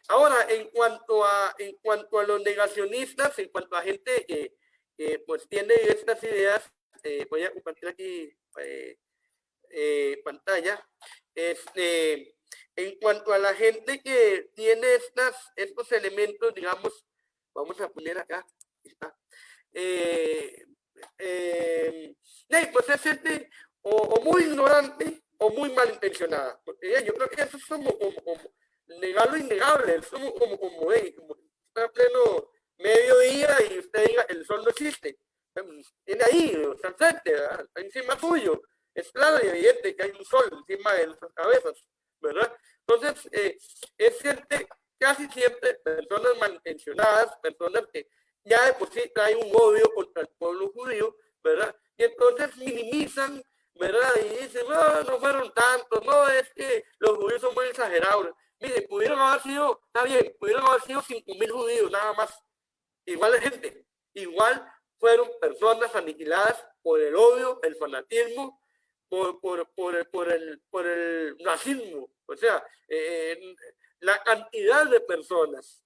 Ahora, en cuanto a los negacionistas, en cuanto a gente que pues tiene estas ideas, voy a compartir aquí pantalla. En cuanto a la gente que tiene estos elementos, digamos, vamos a poner acá, está. Pues es gente o muy ignorante o muy malintencionada. Porque yo creo que eso es como negar lo innegable, es como está pleno mediodía y usted diga el sol no existe. Tiene ahí, está al frente, está encima suyo. Es claro y evidente que hay un sol encima de nuestras cabezas, ¿verdad? Entonces, es gente, casi siempre personas malintencionadas, personas que ya de por sí traen un odio contra el pueblo judío, ¿verdad? Y entonces minimizan, ¿verdad? Y dicen, no fueron tantos, no, es que los igual gente, igual fueron personas aniquiladas por el odio, el fanatismo, por el racismo. O sea, la cantidad de personas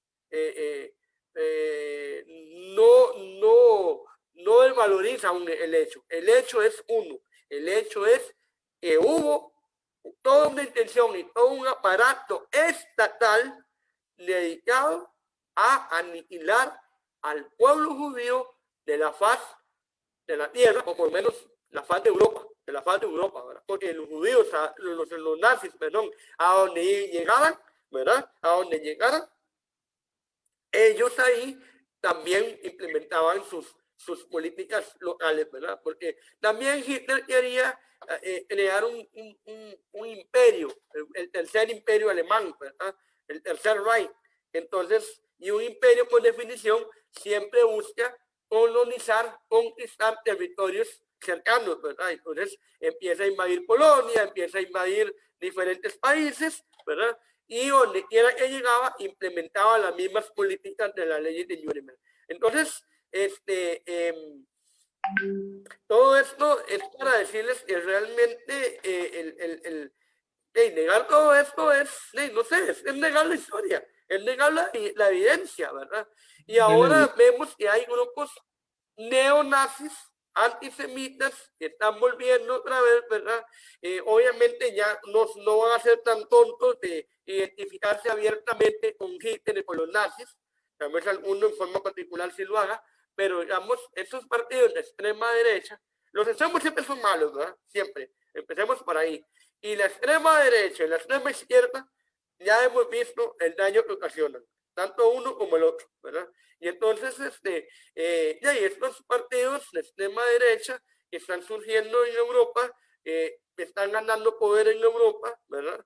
no desvaloriza el hecho. El hecho es uno. El hecho es que hubo toda una intención y todo un aparato estatal dedicado a aniquilar al pueblo judío de la faz de la tierra, o por lo menos la faz de Europa, ¿verdad? Porque los judíos, los nazis, perdón, a donde llegaban, ¿verdad? A donde llegaran, ellos ahí también implementaban sus políticas locales, ¿verdad? Porque también Hitler quería crear un imperio, el tercer imperio alemán, ¿verdad? El tercer Reich. Entonces, y un imperio por definición siempre busca colonizar, conquistar territorios cercanos, ¿verdad? Entonces empieza a invadir Polonia, empieza a invadir diferentes países, ¿verdad? Y donde quiera que llegaba, implementaba las mismas políticas de la ley de Nuremberg. Entonces, todo esto es para decirles que realmente negar todo esto es, no sé, es negar la historia, es negar la evidencia, ¿verdad? Y ahora vemos que hay grupos neonazis, antisemitas, que están volviendo otra vez, ¿verdad? Obviamente ya no van a ser tan tontos de identificarse abiertamente con Hitler y con los nazis, tal vez alguno en forma particular sí lo haga, pero digamos, estos partidos de extrema derecha, los extremos siempre son malos, ¿verdad? Siempre, empecemos por ahí. Y la extrema derecha y la extrema izquierda, ya hemos visto el daño que ocasionan, tanto uno como el otro, ¿verdad? Y entonces, estos partidos de extrema derecha que están surgiendo en Europa, están ganando poder en Europa, ¿verdad?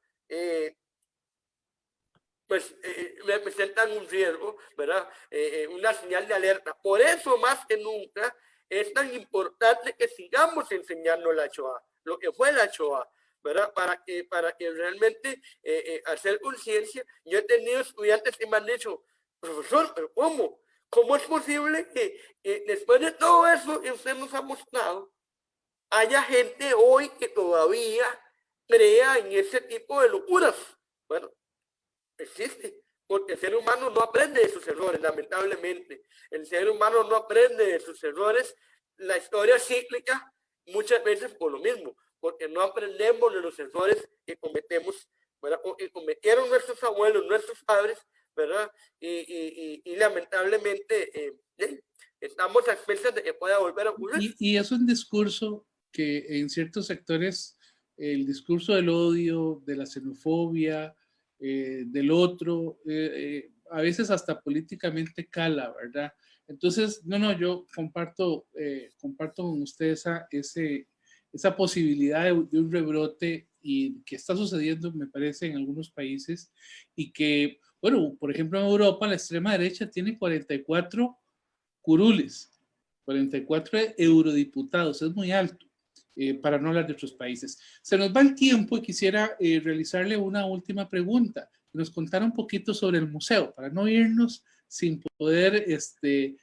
Representan un riesgo, ¿verdad? Una señal de alerta. Por eso, más que nunca, es tan importante que sigamos enseñando la Shoah, lo que fue la Shoah, ¿verdad? Para que realmente hacer conciencia. Yo he tenido estudiantes que me han dicho, profesor, ¿pero cómo? ¿Cómo es posible que después de todo eso que usted nos ha mostrado, haya gente hoy que todavía crea en ese tipo de locuras? Bueno, existe, porque el ser humano no aprende de sus errores, lamentablemente. El ser humano no aprende de sus errores. La historia cíclica, muchas veces por lo mismo, porque no aprendemos de los errores que cometemos, ¿verdad? O que cometieron nuestros abuelos, nuestros padres, ¿verdad? Y lamentablemente estamos a expensas de que pueda volver a ocurrir. Y es un discurso que en ciertos sectores, el discurso del odio, de la xenofobia, del otro, a veces hasta políticamente cala, ¿verdad? Entonces, yo comparto con usted esa posibilidad de un rebrote y que está sucediendo, me parece, en algunos países y que, bueno, por ejemplo, en Europa la extrema derecha tiene 44 curules, 44 eurodiputados, es muy alto. Para no hablar de otros países. Se nos va el tiempo y quisiera realizarle una última pregunta, que nos contara un poquito sobre el museo, para no irnos sin poder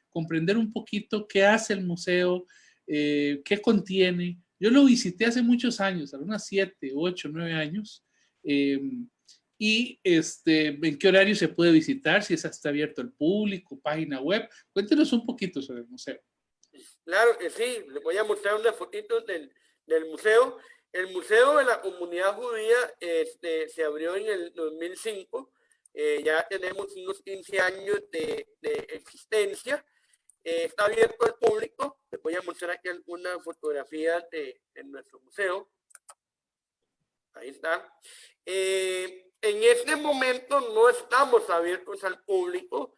comprender un poquito qué hace el museo, qué contiene. Yo lo visité hace muchos años, hace unos 7, 8, 9 años, y en qué horario se puede visitar, si está abierto al público, página web. Cuéntenos un poquito sobre el museo. Claro que sí, les voy a mostrar unas fotitos del museo. El Museo de la Comunidad Judía se abrió en el 2005, ya tenemos unos 15 años de existencia. Está abierto al público. Les voy a mostrar aquí algunas fotografías de nuestro museo. Ahí está. En este momento no estamos abiertos al público,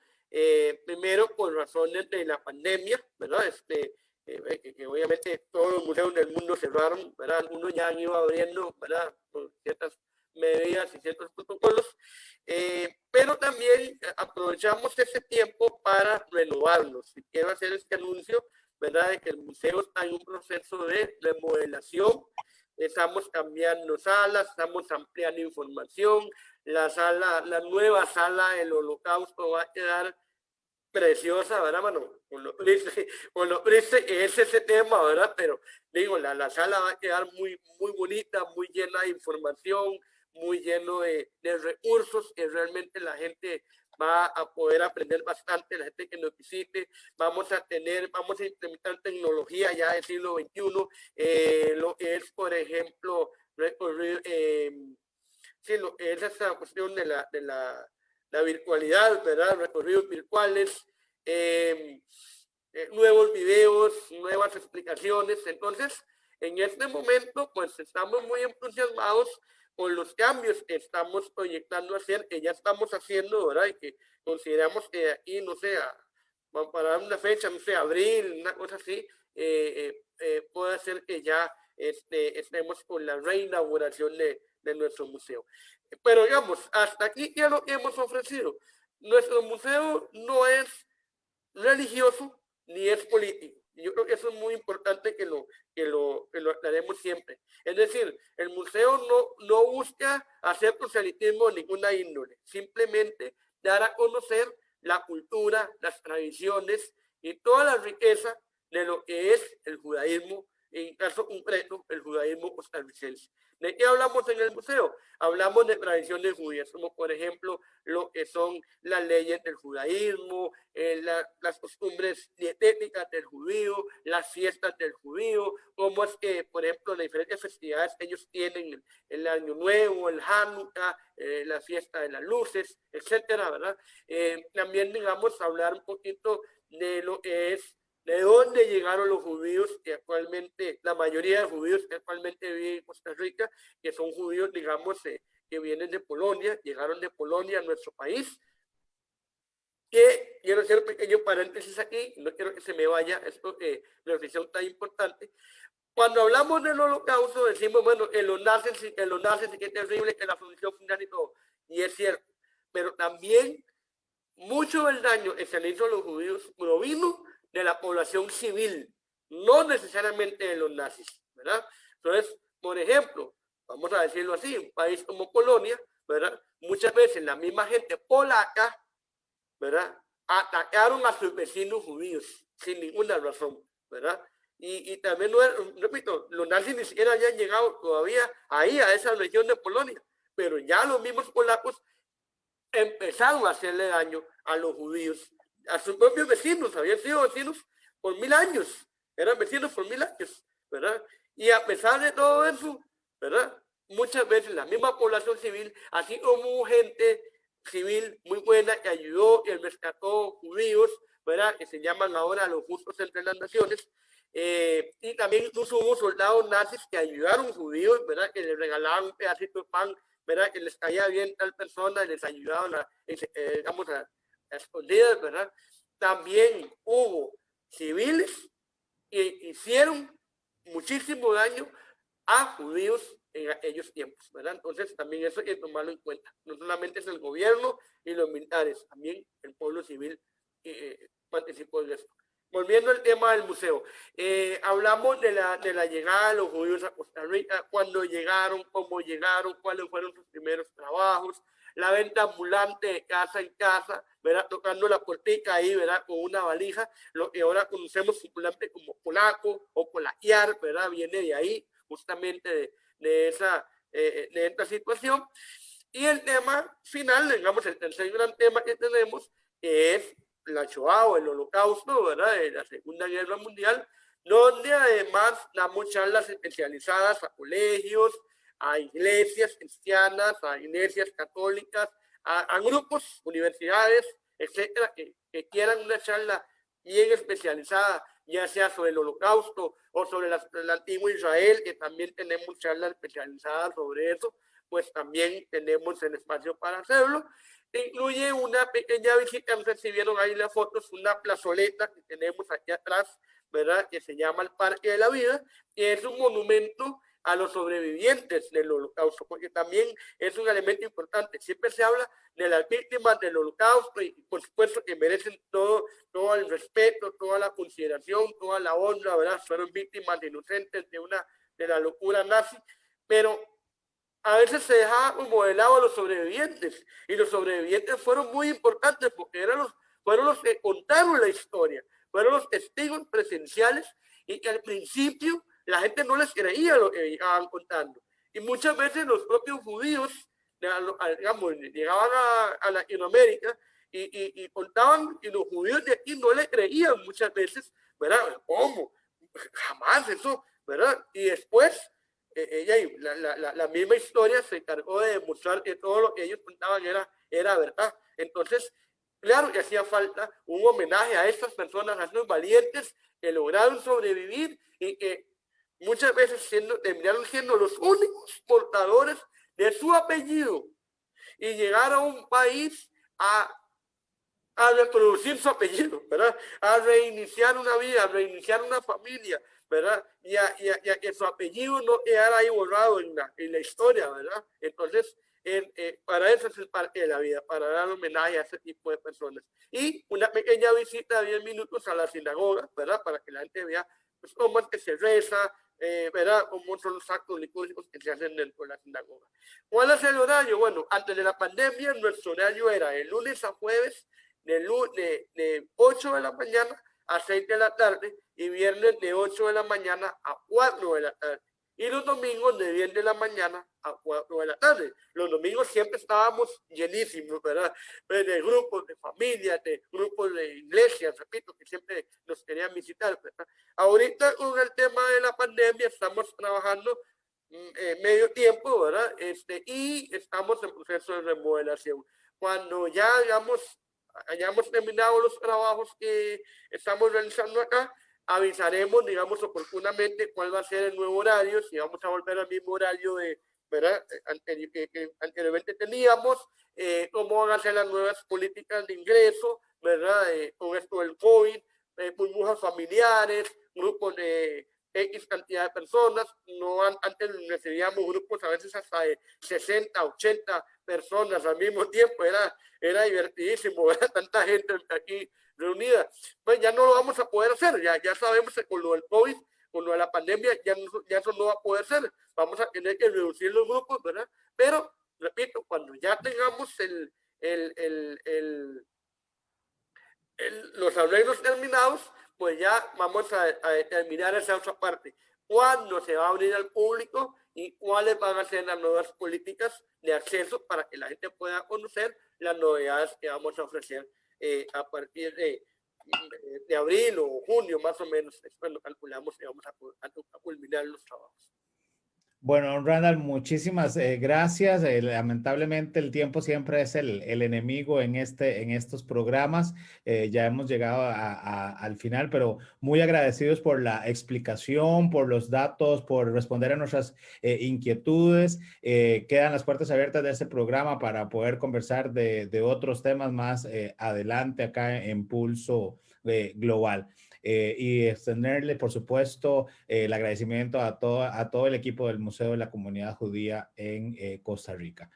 primero por razones de la pandemia, ¿verdad? Que obviamente todos los museos del mundo cerraron, ¿verdad? Algunos ya han ido abriendo, ¿verdad? Por ciertas medidas y ciertos protocolos, pero también aprovechamos ese tiempo para renovarlos. Y quiero hacer este anuncio, ¿verdad? De que el museo está en un proceso de remodelación. Estamos cambiando salas, estamos ampliando información. La nueva sala del Holocausto va a quedar preciosa, ¿verdad, mano? Con lo triste es ese tema, ¿verdad? Pero digo, la sala va a quedar muy, muy bonita, muy llena de información, muy lleno de recursos que realmente la gente va a poder aprender bastante, la gente que nos visite. Vamos a implementar tecnología ya del siglo XXI, lo que es, por ejemplo, sí, lo que es esa cuestión de la virtualidad, ¿verdad? Recorridos virtuales, nuevos videos, nuevas explicaciones. Entonces, en este momento, pues estamos muy entusiasmados con los cambios que estamos proyectando hacer, que ya estamos haciendo, ¿verdad? Y que consideramos que aquí, no sé, para dar una fecha, no sé, abril, una cosa así, puede ser que ya estemos con la reinauguración de nuestro museo. Pero digamos, hasta aquí ya lo que hemos ofrecido. Nuestro museo no es religioso ni es político. Yo creo que eso es muy importante que lo aclaremos siempre. Es decir, el museo no busca hacer proselitismo de ninguna índole, simplemente dar a conocer la cultura, las tradiciones y toda la riqueza de lo que es el judaísmo, en caso concreto, el judaísmo costarricense. ¿De qué hablamos en el museo? Hablamos de tradiciones judías, como por ejemplo lo que son las leyes del judaísmo, las costumbres dietéticas del judío, las fiestas del judío, cómo es que, por ejemplo, las diferentes festividades que ellos tienen, el Año Nuevo, el Hanukkah, la fiesta de las luces, etcétera, ¿verdad? También, digamos, hablar un poquito de lo que es de dónde llegaron los judíos que actualmente, la mayoría de judíos que actualmente viven en Costa Rica, que son judíos, digamos, que vienen de Polonia, llegaron de Polonia a nuestro país. Que quiero hacer un pequeño paréntesis aquí, no quiero que se me vaya esto, la reflexión tan importante. Cuando hablamos del holocausto, decimos, bueno, que los nazis, qué terrible, que la función final y todo, y es cierto, pero también mucho del daño que se le hizo a los judíos provino de la población civil, no necesariamente de los nazis, ¿verdad? Entonces, por ejemplo, vamos a decirlo así, un país como Polonia, ¿verdad? Muchas veces la misma gente polaca, ¿verdad? Atacaron a sus vecinos judíos sin ninguna razón, ¿verdad? Y también, repito, los nazis ni siquiera habían llegado todavía ahí, a esa región de Polonia, pero ya los mismos polacos empezaron a hacerle daño a los judíos, a sus propios vecinos, habían sido vecinos por 1000 años, eran vecinos por 1000 años, ¿verdad? Y a pesar de todo eso, ¿verdad? Muchas veces la misma población civil, así como gente civil muy buena que ayudó, que rescató judíos, ¿verdad? Que se llaman ahora los justos entre las naciones, y también incluso hubo soldados nazis que ayudaron judíos, ¿verdad? Que les regalaban un pedacito de pan, ¿verdad? Que les caía bien tal persona y les ayudaban digamos, a escondidas, ¿verdad? También hubo civiles que hicieron muchísimo daño a judíos en aquellos tiempos, ¿verdad? Entonces también eso hay que tomarlo en cuenta. No solamente es el gobierno y los militares, también el pueblo civil participó en esto. Volviendo al tema del museo, hablamos de la llegada de los judíos a Costa Rica, cuándo llegaron, cómo llegaron, cuáles fueron sus primeros trabajos, la venta ambulante de casa en casa, ¿verdad? Tocando la puertica ahí, ¿verdad? Con una valija, lo que ahora conocemos popularmente como polaco o polaquear, ¿verdad? Viene de ahí, justamente de esta situación. Y el tema final, digamos, el tercer gran tema que tenemos, que es la Shoah o el Holocausto, ¿verdad? De la Segunda Guerra Mundial, donde además damos charlas especializadas a colegios, a iglesias cristianas, a iglesias católicas, a grupos, universidades, etcétera, que quieran una charla bien especializada, ya sea sobre el Holocausto o sobre el antiguo Israel, que también tenemos charlas especializadas sobre eso, pues también tenemos el espacio para hacerlo. Incluye una pequeña visita, no sé si vieron ahí las fotos, una plazoleta que tenemos aquí atrás, ¿verdad? Que se llama el Parque de la Vida, que es un monumento a los sobrevivientes del Holocausto, porque también es un elemento importante. Siempre se habla de las víctimas del Holocausto y por supuesto que merecen todo el respeto, toda la consideración, toda la honra, ¿verdad? Fueron víctimas inocentes de la locura nazi, pero a veces se dejaba como de lado a los sobrevivientes, y los sobrevivientes fueron muy importantes porque eran fueron los que contaron la historia, fueron los testigos presenciales y que al principio la gente no les creía lo que estaban contando. Y muchas veces los propios judíos, digamos, llegaban a Latinoamérica y contaban, y los judíos de aquí no le creían muchas veces, ¿verdad? ¿Cómo? Jamás eso, ¿verdad? Y después, la misma historia se encargó de demostrar que todo lo que ellos contaban era verdad. Entonces, claro que hacía falta un homenaje a estas personas, a estos valientes que lograron sobrevivir y que muchas veces terminaron siendo los únicos portadores de su apellido y llegar a un país a reproducir su apellido, ¿verdad? A reiniciar una vida, a reiniciar una familia, ¿verdad? Y a que su apellido no quedara ahí borrado en la historia, ¿verdad? Entonces, para eso es el Parque de la Vida, para dar homenaje a ese tipo de personas. Y una pequeña visita de 10 minutos a la sinagoga, ¿verdad? Para que la gente vea pues, cómo es que se reza, ¿verdad? Cómo son los actos litúrgicos que se hacen dentro de la sinagoga. ¿Cuál es el horario? Bueno, antes de la pandemia, nuestro horario era de lunes a jueves, de 8 de la mañana a 6 de la tarde y viernes de 8 de la mañana a 4 de la tarde. Y los domingos de 10 de la mañana a 4 de la tarde. Los domingos siempre estábamos llenísimos, ¿verdad? De grupos, de familias, de grupos de iglesias, repito, que siempre nos querían visitar, ¿verdad? Ahorita con el tema de la pandemia estamos trabajando medio tiempo, ¿verdad? Y estamos en proceso de remodelación. Cuando ya hayamos terminado los trabajos que estamos realizando acá, avisaremos, digamos, oportunamente cuál va a ser el nuevo horario, si vamos a volver al mismo horario de, ¿verdad? Que anteriormente teníamos, cómo van a ser las nuevas políticas de ingreso, ¿verdad? Con esto del COVID, burbujas familiares, grupos de X cantidad de personas. No, antes recibíamos grupos a veces hasta de 60, 80 personas al mismo tiempo, era divertidísimo ver a tanta gente aquí reunida. Pues ya no lo vamos a poder hacer, ya sabemos que con lo del COVID, con lo de la pandemia, ya eso no va a poder ser. Vamos a tener que reducir los grupos, ¿verdad? Pero, repito, cuando ya tengamos los arreglos terminados, pues ya vamos a determinar esa otra parte. ¿Cuándo se va a abrir al público y cuáles van a ser las nuevas políticas de acceso para que la gente pueda conocer las novedades que vamos a ofrecer a partir de abril o junio, más o menos, es cuando calculamos que vamos a culminar los trabajos? Bueno, Randall, muchísimas gracias. Lamentablemente el tiempo siempre es el enemigo en estos programas. Ya hemos llegado al final, pero muy agradecidos por la explicación, por los datos, por responder a nuestras inquietudes. Quedan las puertas abiertas de este programa para poder conversar de otros temas más adelante acá en Pulso Global. Y extenderle, por supuesto, el agradecimiento a todo el equipo del Museo de la Comunidad Judía en Costa Rica.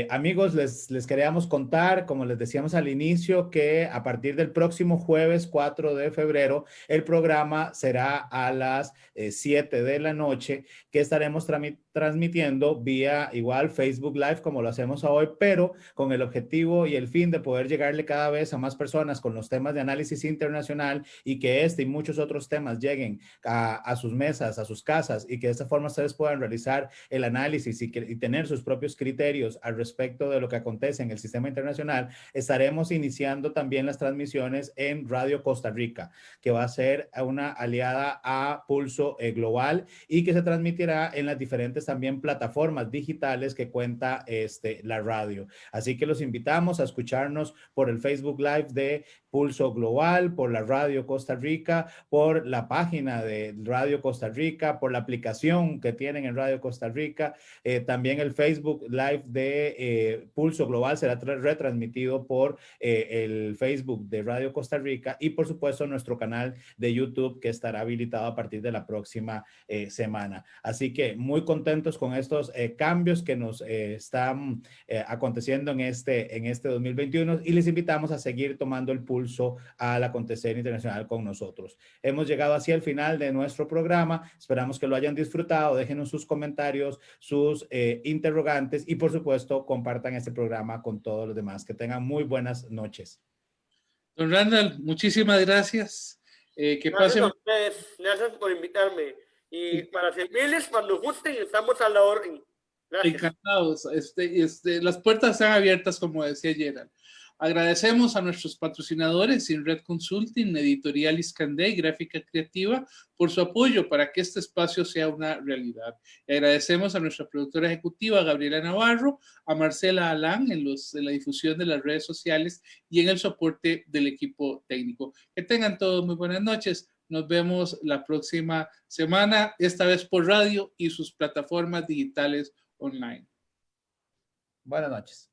Amigos, les queríamos contar, como les decíamos al inicio, que a partir del próximo jueves 4 de febrero, el programa será a las 7 de la noche, que estaremos transmitiendo vía igual Facebook Live como lo hacemos hoy, pero con el objetivo y el fin de poder llegarle cada vez a más personas con los temas de análisis internacional y que este y muchos otros temas lleguen a sus mesas, a sus casas y que de esta forma ustedes puedan realizar el análisis y tener sus propios criterios al respecto de lo que acontece en el sistema internacional. Estaremos iniciando también las transmisiones en Radio Costa Rica, que va a ser una aliada a Pulso Global y que se transmitirá en las diferentes también plataformas digitales que cuenta la radio. Así que los invitamos a escucharnos por el Facebook Live de Pulso Global, por la Radio Costa Rica, por la página de Radio Costa Rica, por la aplicación que tienen en Radio Costa Rica. También el Facebook Live de Pulso Global será retransmitido por el Facebook de Radio Costa Rica y por supuesto nuestro canal de YouTube que estará habilitado a partir de la próxima semana. Así que muy contentos con estos cambios que nos están aconteciendo en este 2021 y les invitamos a seguir tomando el pulso al acontecer internacional con nosotros. Hemos llegado así al final de nuestro programa. Esperamos que lo hayan disfrutado. Déjenos sus comentarios, sus interrogantes y por supuesto compartan este programa con todos los demás. Que tengan muy buenas noches. Don Randall, muchísimas gracias. Que pasen. Gracias a ustedes, gracias por invitarme. Y para servirles, cuando gusten, estamos a la orden. Gracias. Encantados. Las puertas están abiertas, como decía Gerald. Agradecemos a nuestros patrocinadores, Inred Consulting, Editorial Iskandé y Gráfica Creativa, por su apoyo para que este espacio sea una realidad. Y agradecemos a nuestra productora ejecutiva, Gabriela Navarro, a Marcela Alán en la difusión de las redes sociales y en el soporte del equipo técnico. Que tengan todos muy buenas noches. Nos vemos la próxima semana, esta vez por radio y sus plataformas digitales online. Buenas noches.